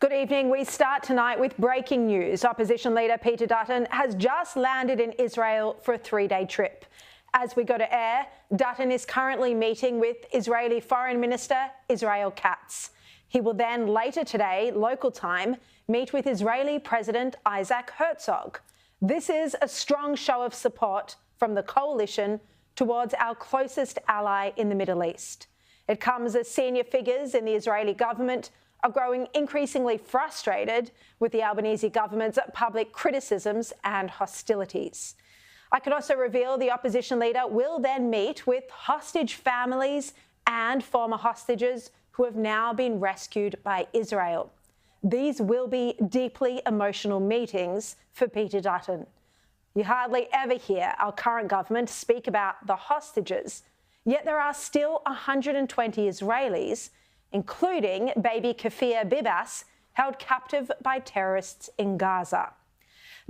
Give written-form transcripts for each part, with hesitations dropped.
Good evening. We start tonight with breaking news. Opposition leader Peter Dutton has just landed in Israel for a 3-day trip. As we go to air, Dutton is currently meeting with Israeli Foreign Minister Israel Katz. He will then later today, local time, meet with Israeli President Isaac Herzog. This is a strong show of support from the coalition towards our closest ally in the Middle East. It comes as senior figures in the Israeli government are growing increasingly frustrated with the Albanese government's public criticisms and hostilities. I can also reveal the opposition leader will then meet with hostage families and former hostages who have now been rescued by Israel. These will be deeply emotional meetings for Peter Dutton. You hardly ever hear our current government speak about the hostages, yet there are still 120 Israelis, including baby Kfir Bibas, held captive by terrorists in Gaza.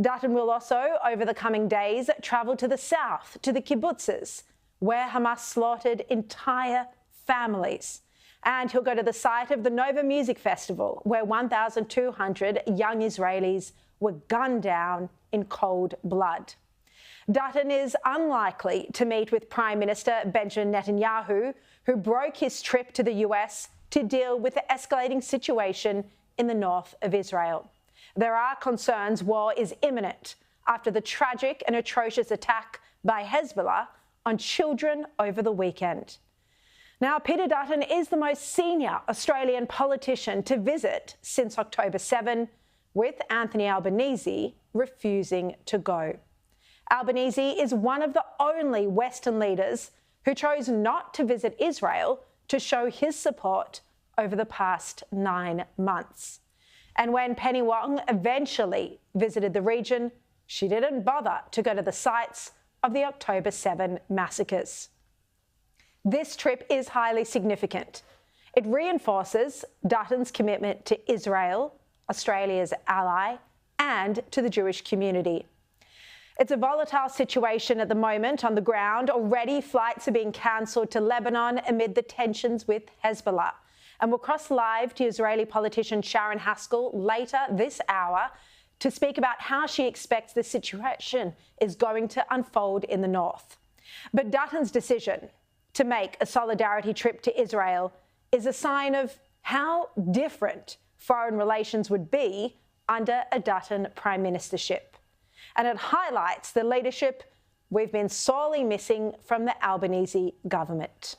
Dutton will also, over the coming days, travel to the south, to the kibbutzes, where Hamas slaughtered entire families. And he'll go to the site of the Nova Music Festival, where 1,200 young Israelis were gunned down in cold blood. Dutton is unlikely to meet with Prime Minister Benjamin Netanyahu, who broke his trip to the US to deal with the escalating situation in the north of Israel. There are concerns war is imminent after the tragic and atrocious attack by Hezbollah on children over the weekend. Now, Peter Dutton is the most senior Australian politician to visit since October 7, with Anthony Albanese refusing to go. Albanese is one of the only Western leaders who chose not to visit Israel to show his support over the past 9 months. And when Penny Wong eventually visited the region, she didn't bother to go to the sites of the October 7 massacres. This trip is highly significant. It reinforces Dutton's commitment to Israel, Australia's ally, and to the Jewish community. It's a volatile situation at the moment on the ground. Already, flights are being cancelled to Lebanon amid the tensions with Hezbollah. And we'll cross live to Israeli politician Sharon Haskell later this hour to speak about how she expects the situation is going to unfold in the north. But Dutton's decision to make a solidarity trip to Israel is a sign of how different foreign relations would be under a Dutton prime ministership. And it highlights the leadership we've been sorely missing from the Albanese government.